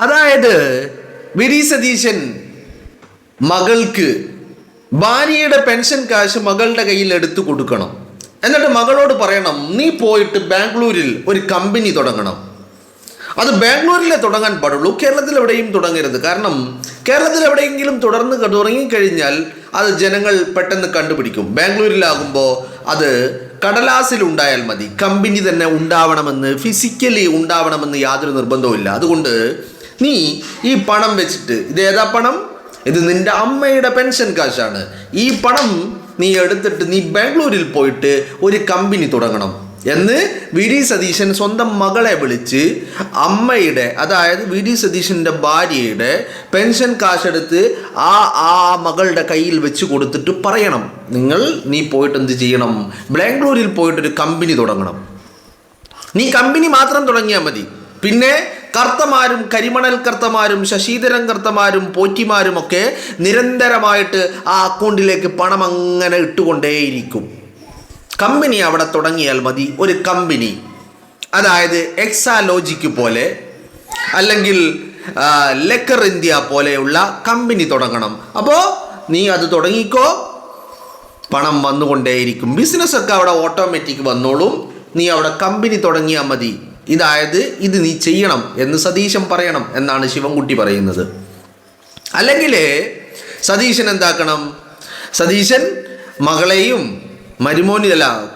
അതായത് V D Satheesan മകൾക്ക് ഭാര്യയുടെ പെൻഷൻ കാശ് മകളുടെ കയ്യിൽ എടുത്തു കൊടുക്കണം. എന്നിട്ട് മകളോട് പറയണം, നീ പോയിട്ട് ബാംഗ്ലൂരിൽ ഒരു കമ്പനി തുടങ്ങണം. അത് ബാംഗ്ലൂരിലെ തുടങ്ങാൻ പാടുള്ളൂ, കേരളത്തിൽ എവിടെയും തുടങ്ങരുത്. കാരണം കേരളത്തിൽ എവിടെയെങ്കിലും തുടങ്ങിക്കഴിഞ്ഞാൽ അത് ജനങ്ങൾ പെട്ടെന്ന് കണ്ടുപിടിക്കും. ബാംഗ്ലൂരിലാകുമ്പോൾ അത് കടലാസിലുണ്ടായാൽ മതി, കമ്പനി തന്നെ ഉണ്ടാവണമെന്ന്, ഫിസിക്കലി ഉണ്ടാവണമെന്ന് യാതൊരു നിർബന്ധവുമില്ല. അതുകൊണ്ട് നീ ഈ പണം വെച്ചിട്ട്, ഇത് ഏതാ പണം? ഇത് നിന്റെ അമ്മയുടെ പെൻഷൻ കാശാണ്. ഈ പണം നീ എടുത്തിട്ട് നീ ബാംഗ്ലൂരിൽ പോയിട്ട് ഒരു കമ്പനി തുടങ്ങണം എന്ന് വി ഡി സതീശൻ സ്വന്തം മകളെ വിളിച്ച് അമ്മയുടെ, അതായത് വി ഡി സതീശൻ്റെ ഭാര്യയുടെ പെൻഷൻ കാശെടുത്ത് ആ മകളുടെ കയ്യിൽ വെച്ച് കൊടുത്തിട്ട് പറയണം, നീ പോയിട്ട് എന്ത് ചെയ്യണം? ബാംഗ്ലൂരിൽ പോയിട്ടൊരു കമ്പനി തുടങ്ങണം. നീ കമ്പനി മാത്രം തുടങ്ങിയാൽ മതി. പിന്നെ കർത്തമാരും, കരിമണൽ കർത്തമാരും, ശശിധരൻ കർത്തമാരും, പോറ്റിമാരും ഒക്കെ നിരന്തരമായിട്ട് ആ അക്കൗണ്ടിലേക്ക് പണം അങ്ങനെ ഇട്ടുകൊണ്ടേയിരിക്കും. കമ്പനി അവിടെ തുടങ്ങിയാൽ മതി, ഒരു കമ്പനി. അതായത് എക്സാലോജിക്ക് പോലെ അല്ലെങ്കിൽ ലെക്കർ ഇന്ത്യ പോലെയുള്ള കമ്പനി തുടങ്ങണം. അപ്പോൾ നീ അത് തുടങ്ങിക്കോ, പണം വന്നുകൊണ്ടേയിരിക്കും. ബിസിനസ്സൊക്കെ അവിടെ ഓട്ടോമാറ്റിക് വന്നോളും. നീ അവിടെ കമ്പനി തുടങ്ങിയാൽ മതി. ഇത് നീ ചെയ്യണം എന്ന് സതീശൻ പറയണം എന്നാണ് ശിവൻകുട്ടി പറയുന്നത്. അല്ലെങ്കിൽ സതീശൻ എന്താക്കണം? സതീശൻ മകളെയും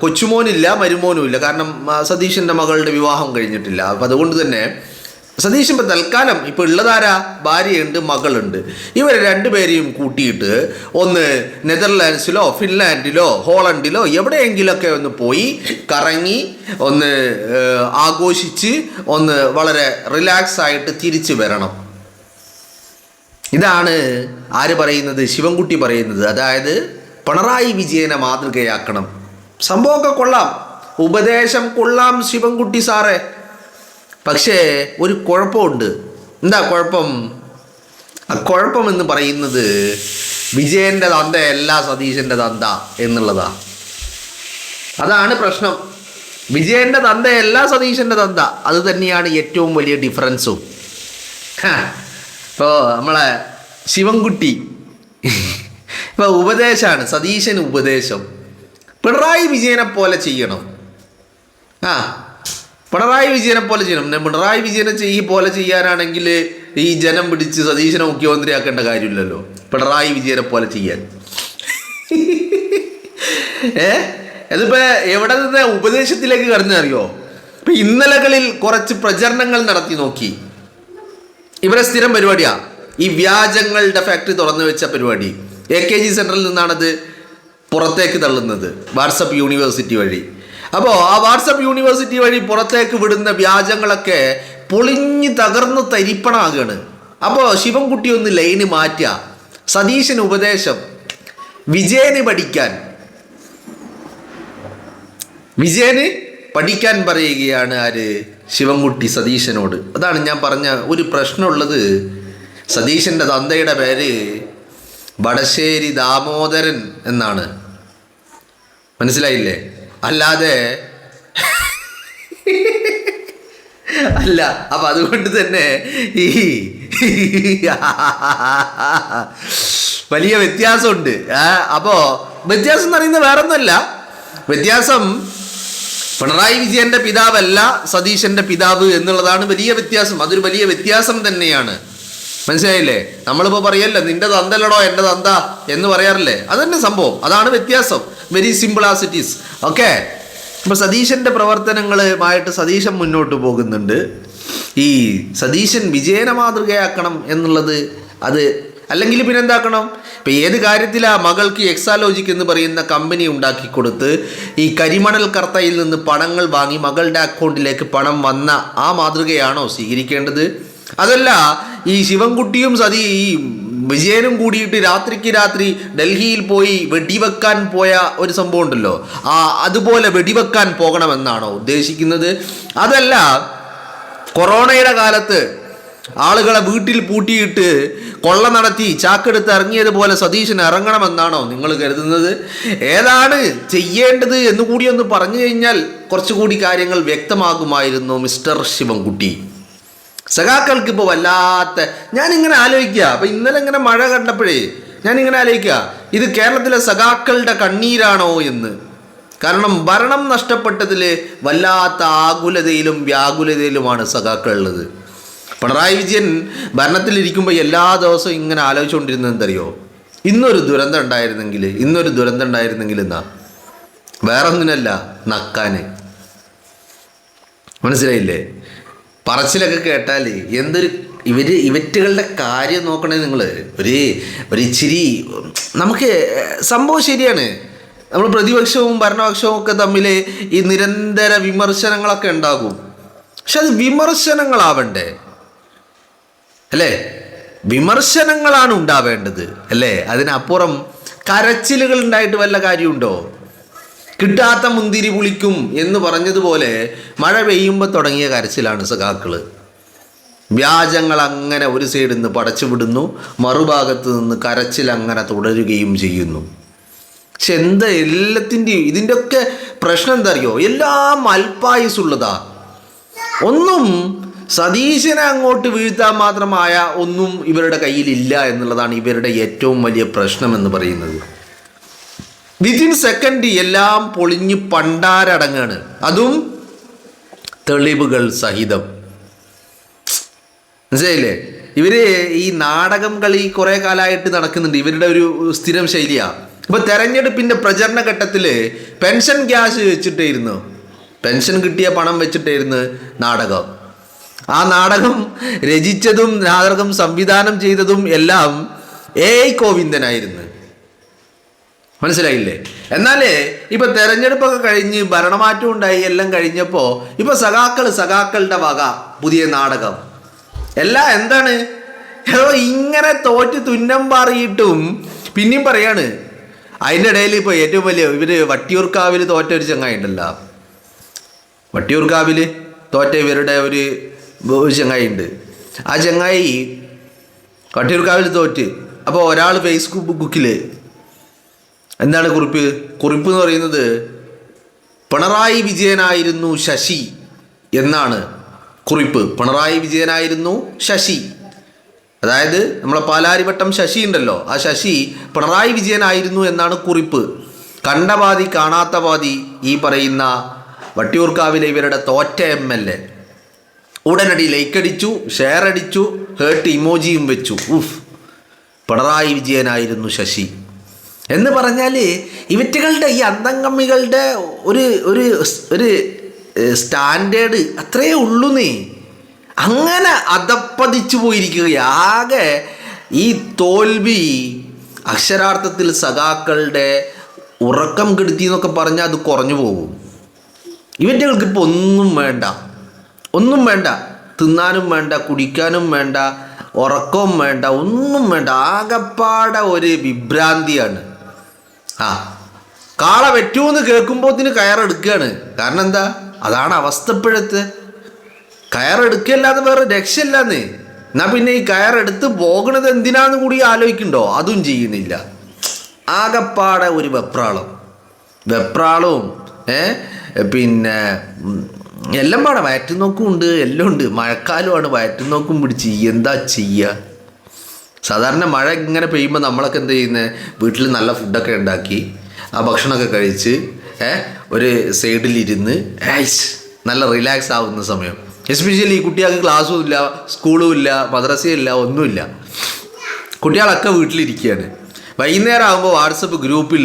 കൊച്ചുമോനില്ല, മരുമോനുമില്ല. കാരണം സതീശൻ്റെ മകളുടെ വിവാഹം കഴിഞ്ഞിട്ടില്ല. അപ്പം അതുകൊണ്ട് തന്നെ സതീശൻ ഇപ്പം തൽക്കാലം ഇപ്പോൾ ഉള്ളതാരാ? ഭാര്യയുണ്ട്, മകളുണ്ട്. ഇവരെ രണ്ടുപേരെയും കൂട്ടിയിട്ട് ഒന്ന് നെതർലാൻഡ്സിലോ ഫിൻലാൻഡിലോ ഹോളണ്ടിലോ എവിടെയെങ്കിലുമൊക്കെ ഒന്ന് പോയി കറങ്ങി ഒന്ന് ആഘോഷിച്ച് ഒന്ന് വളരെ റിലാക്സ് ആയിട്ട് തിരിച്ചു വരണം. ഇതാണ് ആര് പറയുന്നത്? ശിവൻകുട്ടി പറയുന്നത്. അതായത് പിണറായി വിജയനെ മാതൃകയാക്കണം. സംഭവമൊക്കെ കൊള്ളാം, ഉപദേശം കൊള്ളാം ശിവൻകുട്ടി സാറേ. പക്ഷേ ഒരു കുഴപ്പമുണ്ട്. എന്താ കുഴപ്പം? ആ കുഴപ്പം എന്ന് പറയുന്നത് വിജയൻ്റെ തന്തയല്ല സതീശൻ്റെ തന്ത എന്നുള്ളതാ. അതാണ് പ്രശ്നം. വിജയൻ്റെ തന്തയല്ല സതീശൻ്റെ തന്ത. അത് തന്നെയാണ് ഏറ്റവും വലിയ ഡിഫറൻസും. ഇപ്പോൾ നമ്മളെ ശിവൻകുട്ടി ഇപ്പോൾ ഉപദേശമാണ്, സതീശന് ഉപദേശം. പിണറായി വിജയനെ പോലെ ചെയ്യണം. പിണറായി വിജയനെ പോലെ ചെയ്യണം. പിണറായി വിജയനെ പോലെ ചെയ്യാനാണെങ്കിൽ ഈ ജനം പിടിച്ച് സതീശനെ മുഖ്യമന്ത്രിയാക്കേണ്ട കാര്യമില്ലല്ലോ, പിണറായി വിജയനെ പോലെ ചെയ്യാൻ. ഇതിപ്പോൾ എവിടെ നിന്ന് ഉപദേശത്തിലേക്ക് കടന്നറിയോ? ഇപ്പം ഇന്നലകളിൽ കുറച്ച് പ്രചരണങ്ങൾ നടത്തി നോക്കി. ഇവരെ സ്ഥിരം പരിപാടിയാണ് ഈ വ്യാജങ്ങളുടെ ഫാക്ടറി തുറന്നു വെച്ച പരിപാടി. AKG സെൻറ്ററിൽ നിന്നാണത് പുറത്തേക്ക് തള്ളുന്നത്, വാട്സപ്പ് യൂണിവേഴ്സിറ്റി വഴി. അപ്പോൾ ആ വാട്സപ്പ് യൂണിവേഴ്സിറ്റി വഴി പുറത്തേക്ക് വിടുന്ന വ്യാജങ്ങളൊക്കെ പൊളിഞ്ഞ് തകർന്ന് തരിപ്പണമാകുകയാണ്. അപ്പോൾ ശിവൻകുട്ടി ഒന്ന് ലൈന് മാറ്റുക. സതീശന് ഉപദേശം, വിജയന് പഠിക്കാൻ പറയുകയാണ് ആര്? ശിവൻകുട്ടി സതീശനോട്. അതാണ് ഞാൻ പറഞ്ഞ ഒരു പ്രശ്നമുള്ളത്. സതീശൻ്റെ തന്തയുടെ പേര് വടശ്ശേരി ദാമോദരൻ എന്നാണ്, മനസ്സിലായില്ലേ? അല്ലാതെ അല്ല. അപ്പം അതുകൊണ്ട് തന്നെ ഈ വലിയ വ്യത്യാസമുണ്ട്. അപ്പോൾ വ്യത്യാസം എന്ന് പറയുന്നത് വേറൊന്നുമല്ല. വ്യത്യാസം പിണറായി വിജയൻ്റെ പിതാവല്ല സതീശൻ്റെ പിതാവ് എന്നുള്ളതാണ് വലിയ വ്യത്യാസം. അതൊരു വലിയ വ്യത്യാസം തന്നെയാണ്, മനസ്സിലായില്ലേ? നമ്മളിപ്പോൾ പറയല്ലോ നിന്റെ തന്തല്ലടോ എൻ്റെ തന്ത എന്ന് പറയാറില്ലേ? അതന്നെ സംഭവം, അതാണ് വ്യത്യാസം. Very simple as it is. Okay. അപ്പോൾ സതീശൻ്റെ പ്രവർത്തനങ്ങളുമായിട്ട് സതീശൻ മുന്നോട്ട് പോകുന്നുണ്ട്. ഈ സതീശൻ വിജയനെ മാതൃകയാക്കണം എന്നുള്ളത് അത് അല്ലെങ്കിൽ പിന്നെ എന്താക്കണം? ഇപ്പം ഏത് കാര്യത്തിലാണ് മകൾക്ക് എക്സാലോജിക് എന്ന് പറയുന്ന കമ്പനി ഉണ്ടാക്കി കൊടുത്ത് ഈ കരിമണൽ കർത്തയിൽ നിന്ന് പണങ്ങൾ വാങ്ങി മകളുടെ അക്കൗണ്ടിലേക്ക് പണം വന്ന ആ മാതൃകയാണോ സ്വീകരിക്കേണ്ടത്? അതല്ല ഈ ശിവൻകുട്ടിയും ഈ വിജയനും കൂടിയിട്ട് രാത്രിക്ക് രാത്രി ഡൽഹിയിൽ പോയി വെടിവെക്കാൻ പോയ ഒരു സംഭവം ഉണ്ടല്ലോ, അതുപോലെ വെടിവെക്കാൻ പോകണമെന്നാണോ ഉദ്ദേശിക്കുന്നത്? അതല്ല കൊറോണയുടെ കാലത്ത് ആളുകളെ വീട്ടിൽ പൂട്ടിയിട്ട് കൊള്ള നടത്തി ചാക്കെടുത്ത് ഇറങ്ങിയതുപോലെ സതീശൻ ഇറങ്ങണമെന്നാണോ നിങ്ങൾ കരുതുന്നത്? ഏതാണ് ചെയ്യേണ്ടത് എന്ന് കൂടി ഒന്ന് പറഞ്ഞു കഴിഞ്ഞാൽ കുറച്ചുകൂടി കാര്യങ്ങൾ വ്യക്തമാകുമായിരുന്നു മിസ്റ്റർ ശിവൻകുട്ടി. സഖാക്കൾക്ക് ഇപ്പോൾ വല്ലാത്ത, ഞാനിങ്ങനെ ആലോചിക്കുക, അപ്പം ഇന്നലെ ഇങ്ങനെ മഴ കണ്ടപ്പോഴേ ഞാനിങ്ങനെ ആലോചിക്കുക, ഇത് കേരളത്തിലെ സഖാക്കളുടെ കണ്ണീരാണോ എന്ന്. കാരണം ഭരണം നഷ്ടപ്പെട്ടതിൽ വല്ലാത്ത ആകുലതയിലും വ്യാകുലതയിലുമാണ് സഖാക്കളുള്ളത്. പിണറായി വിജയൻ ഭരണത്തിലിരിക്കുമ്പോൾ എല്ലാ ദിവസവും ഇങ്ങനെ ആലോചിച്ചുകൊണ്ടിരുന്നത് എന്തറിയോ, ഇന്നൊരു ദുരന്തം ഉണ്ടായിരുന്നെങ്കിൽ എന്നാ, വേറെ ഒന്നിനല്ല, നക്കാന്. മനസ്സിലായില്ലേ? പറച്ചിലൊക്കെ കേട്ടാൽ എന്തൊരു ഇവറ്റുകളുടെ കാര്യം നോക്കണേ നിങ്ങൾ. ഒരു ഇച്ചിരി നമുക്ക് സംഭവം ശരിയാണ്. നമ്മൾ പ്രതിപക്ഷവും ഭരണപക്ഷവും ഒക്കെ തമ്മിൽ ഈ നിരന്തര വിമർശനങ്ങളൊക്കെ ഉണ്ടാകും. പക്ഷെ അത് വിമർശനങ്ങളാവണ്ടേ അല്ലേ? വിമർശനങ്ങളാണ് ഉണ്ടാവേണ്ടത് അല്ലേ? അതിനപ്പുറം കരച്ചിലുകൾ ഉണ്ടായിട്ട് വല്ല കാര്യമുണ്ടോ? കിട്ടാത്ത മുന്തിരി പുളിക്കും എന്ന് പറഞ്ഞതുപോലെ മഴ പെയ്യുമ്പോൾ തുടങ്ങിയ കരച്ചിലാണ് സഖാക്കള്. വ്യാജങ്ങൾ അങ്ങനെ ഒരു സൈഡിൽ നിന്ന് പടച്ചു വിടുന്നു, മറുഭാഗത്ത് നിന്ന് കരച്ചിൽ അങ്ങനെ തുടരുകയും ചെയ്യുന്നു. പക്ഷെ എന്താ എല്ലാത്തിൻ്റെയും ഇതിൻ്റെയൊക്കെ പ്രശ്നം എന്താ അറിയോ? എല്ലാം അല്പായുസുള്ളതാ. ഒന്നും സതീശനെ അങ്ങോട്ട് വീഴ്ത്താൻ മാത്രമായ ഒന്നും ഇവരുടെ കയ്യിലില്ല എന്നുള്ളതാണ് ഇവരുടെ ഏറ്റവും വലിയ പ്രശ്നം എന്ന് പറയുന്നത്. വിതിൻ സെക്കൻഡ് എല്ലാം പൊളിഞ്ഞ് പണ്ടാരടങ്ങാണ്, അതും തെളിവുകൾ സഹിതം. മനസ്സിലായില്ലേ? ഇവര് ഈ നാടകം കളി കുറെ കാലമായിട്ട് നടക്കുന്നുണ്ട്, ഇവരുടെ ഒരു സ്ഥിരം ശൈലിയാണ്. ഇപ്പൊ തെരഞ്ഞെടുപ്പിന്റെ പ്രചരണ ഘട്ടത്തില് പെൻഷൻ ക്യാഷ് വെച്ചിട്ടായിരുന്നു, പെൻഷൻ കിട്ടിയ പണം വെച്ചിട്ടായിരുന്നു നാടകം. ആ നാടകം രചിച്ചതും നാടകം സംവിധാനം ചെയ്തതും എല്ലാം A.I. ഗോവിന്ദനായിരുന്നു. മനസ്സിലായില്ലേ? എന്നാലേ ഇപ്പൊ തെരഞ്ഞെടുപ്പൊക്കെ കഴിഞ്ഞ് ഭരണമാറ്റം ഉണ്ടായി, എല്ലാം കഴിഞ്ഞപ്പോ ഇപ്പൊ സഖാക്കളുടെ വക പുതിയ നാടകം എല്ലാം എന്താണ് ഇങ്ങനെ തോറ്റ് തുന്നം പാറിയിട്ടും പിന്നെയും പറയാണ്. അതിൻ്റെ ഇടയിൽ ഇപ്പോൾ ഏറ്റവും വലിയ ഇവര് വട്ടിയൂർക്കാവിൽ തോറ്റ ഒരു ചങ്ങായി ഉണ്ടല്ലോ, വട്ടിയൂർക്കാവിൽ തോറ്റ ഇവരുടെ ഒരു ചങ്ങായി ഉണ്ട്. ആ ചങ്ങായി വട്ടിയൂർക്കാവിൽ തോറ്റ്. അപ്പോൾ ഒരാൾ ഫേസ്ബുക്കിൽ എന്താണ് കുറിപ്പ് എന്ന് പറയുന്നത്, പിണറായി വിജയനായിരുന്നു ശശി എന്നാണ് കുറിപ്പ്. പിണറായി വിജയനായിരുന്നു ശശി, അതായത് നമ്മളെ പാലാരിവട്ടം ശശി ഉണ്ടല്ലോ, ആ ശശി പിണറായി വിജയനായിരുന്നു എന്നാണ് കുറിപ്പ്. കണ്ട പാതി കാണാത്ത പാതി ഈ പറയുന്ന വട്ടിയൂർക്കാവിലെ ഇവരുടെ തോറ്റ MLA ഉടനടി ലൈക്ക് അടിച്ചു, ഷെയർ അടിച്ചു, ഹേർട്ട് ഇമോജിയും വെച്ചു. പിണറായി വിജയനായിരുന്നു ശശി എന്ന് പറഞ്ഞാൽ ഇവറ്റുകളുടെ ഈ അന്തംഗമ്മികളുടെ ഒരു സ്റ്റാൻഡേർഡ് അത്രയേ ഉള്ളൂന്നേ. അങ്ങനെ അധപ്പതിച്ചു പോയിരിക്കുകയാകെ. ഈ തോൽവി അക്ഷരാർത്ഥത്തിൽ സഖാക്കളുടെ ഉറക്കം കെടുത്തി എന്നൊക്കെ പറഞ്ഞാൽ അത് കുറഞ്ഞു പോകും. ഇവറ്റുകൾക്ക് ഇപ്പോൾ ഒന്നും വേണ്ട, തിന്നാനും വേണ്ട, കുടിക്കാനും വേണ്ട, ഉറക്കവും വേണ്ട, ഒന്നും വേണ്ട. ആകപ്പാടെ ഒരു വിഭ്രാന്തിയാണ്. കാള വെറ്റൂന്ന് കേൾക്കുമ്പോഴത്തിന് കയറെടുക്കുകയാണ്. കാരണം എന്താ? അതാണ് അവസ്ഥ ഇപ്പോഴത്തെ. കയറെടുക്കല്ലാതെ വേറെ രക്ഷയില്ലാന്ന്. എന്നാൽ പിന്നെ ഈ കയറെടുത്ത് പോകണത് എന്തിനാന്ന് കൂടി ആലോചിക്കണ്ടോ? അതും ചെയ്യുന്നില്ല. ആകപ്പാടെ ഒരു വെപ്രാളവും പിന്നെ എല്ലാം പാടെ വയറ്റുനോക്കും ഉണ്ട്, എല്ലാം ഉണ്ട്. മഴക്കാലമാണ്, വയറ്റുനോക്കും പിടിച്ച് എന്താ ചെയ്യുക? സാധാരണ മഴ ഇങ്ങനെ പെയ്യുമ്പോൾ നമ്മളൊക്കെ എന്താ ചെയ്യുന്നത്? വീട്ടിൽ നല്ല ഫുഡൊക്കെ ഉണ്ടാക്കി ആ ഭക്ഷണമൊക്കെ കഴിച്ച് ഒരു സൈഡിലിരുന്ന് നല്ല റിലാക്സ് ആവുന്ന സമയം. എസ്പെഷ്യലി കുട്ടികൾക്ക് ക്ലാസ്സും ഇല്ല, സ്കൂളും ഇല്ല, മദ്രസയും ഇല്ല, ഒന്നുമില്ല. കുട്ടികളൊക്കെ വീട്ടിലിരിക്കുകയാണ്. വൈകുന്നേരം ആകുമ്പോൾ വാട്സപ്പ് ഗ്രൂപ്പിൽ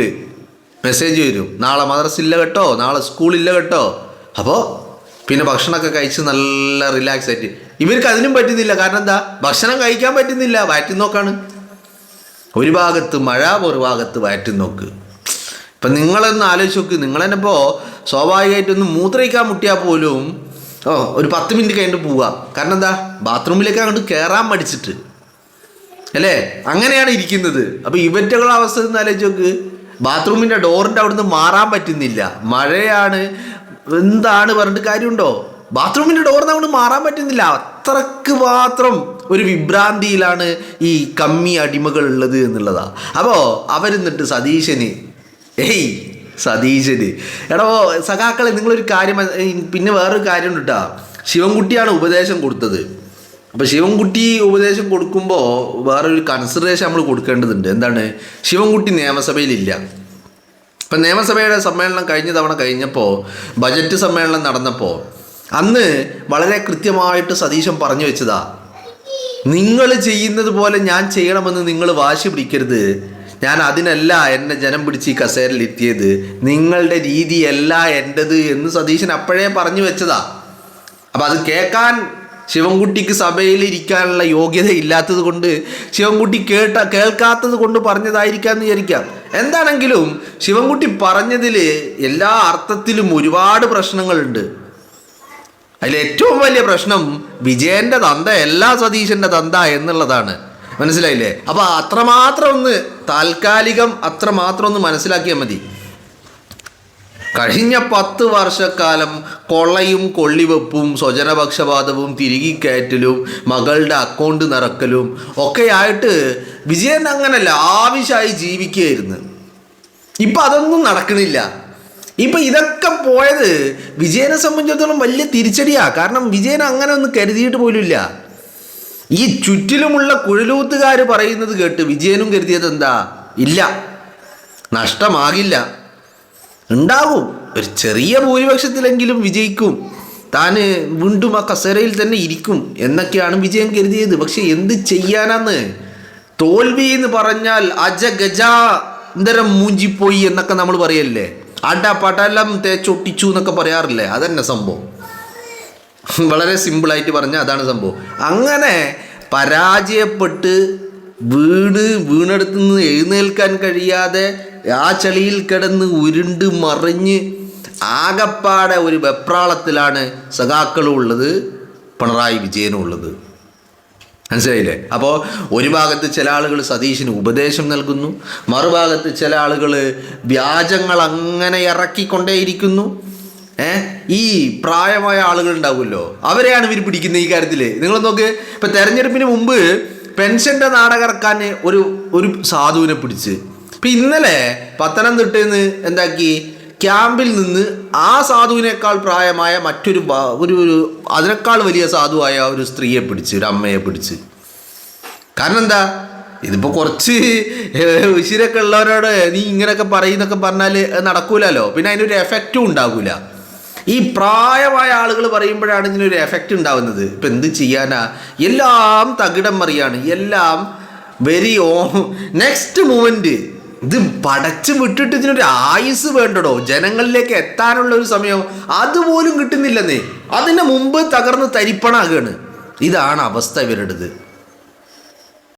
മെസ്സേജ് വരും, നാളെ മദ്രസ ഇല്ല കേട്ടോ, നാളെ സ്കൂളില്ല കേട്ടോ. അപ്പോൾ പിന്നെ ഭക്ഷണമൊക്കെ കഴിച്ച് നല്ല റിലാക്സ് ആയിട്ട്. ഇവർക്ക് അതിനും പറ്റുന്നില്ല. കാരണം എന്താ? ഭക്ഷണം കഴിക്കാൻ പറ്റുന്നില്ല, വയറ്റുനോക്കാണ്. ഒരു ഭാഗത്ത് മഴ, ഒരു ഭാഗത്ത് വയറ്റുനോക്ക്. ഇപ്പം നിങ്ങളൊന്ന് ആലോചിച്ച് നോക്ക്. നിങ്ങൾ തന്നെ ഇപ്പോൾ സ്വാഭാവികമായിട്ടൊന്ന് മൂത്രയിക്കാൻ മുട്ടിയാൽ പോലും ഒരു 10 മിനിറ്റ് കഴിഞ്ഞിട്ട് പോവുക. കാരണം എന്താ? ബാത്റൂമിലേക്ക് അങ്ങോട്ട് കയറാൻ മടിച്ചിട്ട് അല്ലേ? അങ്ങനെയാണ് ഇരിക്കുന്നത്. അപ്പോൾ ഇവറ്റകളുടെ അവസ്ഥ ഒന്ന് ആലോചിച്ച് നോക്ക്. ബാത്റൂമിൻ്റെ ഡോറിൻ്റെ അവിടുന്ന് മാറാൻ പറ്റുന്നില്ല, മഴയാണ്, എന്താണ് പറഞ്ഞിട്ട് കാര്യമുണ്ടോ? ബാത്റൂമിൻ്റെ ഡോറിന് അങ്ങോട്ട് മാറാൻ പറ്റുന്നില്ല. അത്രക്ക് മാത്രം ഒരു വിഭ്രാന്തിയിലാണ് ഈ കമ്മി അടിമകൾ ഉള്ളത് എന്നുള്ളതാണ്. അപ്പോൾ അവരെന്നിട്ട് സതീശന് എടോ സഖാക്കളെ, നിങ്ങളൊരു കാര്യം, പിന്നെ വേറൊരു കാര്യം ഉണ്ട് കേട്ടോ. ശിവൻകുട്ടിയാണ് ഉപദേശം കൊടുത്തത്. അപ്പോൾ ശിവൻകുട്ടി ഉപദേശം കൊടുക്കുമ്പോൾ വേറൊരു കൺസിഡറേഷൻ നമ്മൾ കൊടുക്കേണ്ടതുണ്ട്. എന്താണ്? ശിവൻകുട്ടി നിയമസഭയിലില്ല. ഇപ്പം നിയമസഭയുടെ സമ്മേളനം കഴിഞ്ഞ തവണ കഴിഞ്ഞപ്പോൾ, ബജറ്റ് സമ്മേളനം നടന്നപ്പോൾ അന്ന് വളരെ കൃത്യമായിട്ട് സതീശൻ പറഞ്ഞു വെച്ചതാ, നിങ്ങൾ ചെയ്യുന്നത് പോലെ ഞാൻ ചെയ്യണമെന്ന് നിങ്ങൾ വാശി പിടിക്കരുത്. ഞാൻ അതിനല്ല എന്നെ ജനം പിടിച്ച് ഈ കസേരയിലെത്തിയത്, നിങ്ങളുടെ രീതിയല്ല എൻ്റെത് എന്ന് സതീശൻ അപ്പോഴേ പറഞ്ഞു വെച്ചതാ. അപ്പം അത് കേൾക്കാൻ ശിവൻകുട്ടിക്ക് സഭയിൽ ഇരിക്കാനുള്ള യോഗ്യത ഇല്ലാത്തത് കൊണ്ട്, ശിവൻകുട്ടി കേൾക്കാത്തത് കൊണ്ട് പറഞ്ഞതായിരിക്കാമെന്ന് വിചാരിക്കാം. എന്താണെങ്കിലും ശിവൻകുട്ടി പറഞ്ഞതിൽ എല്ലാ അർത്ഥത്തിലും ഒരുപാട് പ്രശ്നങ്ങളുണ്ട്. അതിൽ ഏറ്റവും വലിയ പ്രശ്നം വിജയൻ്റെ തന്ത എല്ലാ സതീശൻ്റെ തന്ത എന്നുള്ളതാണ്. മനസ്സിലായില്ലേ? അപ്പോൾ അത്രമാത്രം ഒന്ന് താൽക്കാലികം അത്രമാത്രം ഒന്ന് മനസ്സിലാക്കിയാൽ മതി. കഴിഞ്ഞ 10 വർഷക്കാലം കൊള്ളയും കൊള്ളിവെപ്പും സ്വജനപക്ഷപാതവും തിരികെ മകളുടെ അക്കൗണ്ട് നിറക്കലും ഒക്കെയായിട്ട് വിജയൻ അങ്ങനല്ല, ആവശ്യമായി ജീവിക്കുകയായിരുന്നു. ഇപ്പം അതൊന്നും നടക്കണില്ല. ഇപ്പം ഇതൊക്കെ പോയത് വിജയനെ സംബന്ധിച്ചിടത്തോളം വലിയ തിരിച്ചടിയാണ്. കാരണം വിജയൻ അങ്ങനെ ഒന്നും കരുതിയിട്ട് പോലുമില്ല. ഈ ചുറ്റിലുമുള്ള കുഴലൂത്തുകാർ പറയുന്നത് കേട്ട് വിജയനും കരുതിയത് എന്താ? ഇല്ല, നഷ്ടമാകില്ല, ഉണ്ടാകും, ഒരു ചെറിയ ഭൂരിപക്ഷത്തിലെങ്കിലും വിജയിക്കും, താന് വീണ്ടും ആ കസേരയിൽ തന്നെ ഇരിക്കും എന്നൊക്കെയാണ് വിജയൻ കരുതിയത്. പക്ഷെ എന്ത് ചെയ്യാനാന്ന്? തോൽവി എന്ന് പറഞ്ഞാൽ അജഗജാന്തരം മൂഞ്ചിപ്പോയി എന്നൊക്കെ നമ്മൾ പറയല്ലേ, അടപടലം തേച്ചൊട്ടിച്ചു എന്നൊക്കെ പറയാറില്ലേ, അതന്നെ സംഭവം. വളരെ സിമ്പിളായിട്ട് പറഞ്ഞാൽ അതാണ് സംഭവം. അങ്ങനെ പരാജയപ്പെട്ട് വീണെടുത്ത് നിന്ന് എഴുന്നേൽക്കാൻ കഴിയാതെ ആ ചളിയിൽ കിടന്ന് ഉരുണ്ട് മറിഞ്ഞ് ആകപ്പാടെ ഒരു വെപ്രാളത്തിലാണ് സഖാക്കളും ഉള്ളത്, പിണറായി വിജയനും ഉള്ളത്. മനസ്സിലായില്ലേ? അപ്പോൾ ഒരു ഭാഗത്ത് ചില ആളുകൾ സതീശന് ഉപദേശം നൽകുന്നു, മറുഭാഗത്ത് ചില ആളുകൾ വ്യാജങ്ങൾ അങ്ങനെ ഇറക്കിക്കൊണ്ടേയിരിക്കുന്നു. ഈ പ്രായമായ ആളുകൾ ഉണ്ടാവുമല്ലോ, അവരെയാണ് ഇവർ പിടിക്കുന്നത് ഈ കാര്യത്തിൽ. നിങ്ങൾ നോക്ക്, ഇപ്പം തെരഞ്ഞെടുപ്പിന് മുമ്പ് പെൻഷൻ്റെ നാടകം ഇറക്കാൻ ഒരു സാധുവിനെ പിടിച്ച്, ഇപ്പം ഇന്നലെ പത്തനംതിട്ടയിൽ നിന്ന് എന്താക്കി, ക്യാമ്പിൽ നിന്ന് ആ സാധുവിനേക്കാൾ പ്രായമായ മറ്റൊരു അതിനേക്കാൾ വലിയ സാധുവായ ഒരു സ്ത്രീയെ പിടിച്ച്, ഒരു അമ്മയെ പിടിച്ച്. കാരണം എന്താ? ഇതിപ്പോൾ കുറച്ച് ഉശിരൊക്കെ ഉള്ളവരോട് നീ ഇങ്ങനെയൊക്കെ പറയുന്നൊക്കെ പറഞ്ഞാൽ നടക്കൂലല്ലോ, പിന്നെ അതിനൊരു എഫക്റ്റും ഉണ്ടാകൂല. ഈ പ്രായമായ ആളുകൾ പറയുമ്പോഴാണ് ഇതിനൊരു എഫക്റ്റ് ഉണ്ടാവുന്നത്. ഇപ്പം എന്ത് ചെയ്യാനാ? എല്ലാം തകിടം മറിയാണ്, എല്ലാം നെക്സ്റ്റ് മൂമെൻറ്റ്. ഇത് പടച്ച് വിട്ടിട്ട് ഇതിനൊരു ആയുസ് വേണ്ടടോ, ജനങ്ങളിലേക്ക് എത്താനുള്ള ഒരു സമയം അതുപോലും കിട്ടുന്നില്ലെന്നേ. അതിന് മുമ്പ് തകർന്ന് തരിപ്പണാകുകയാണ്. ഇതാണ് അവസ്ഥ ഇവരുടേത്.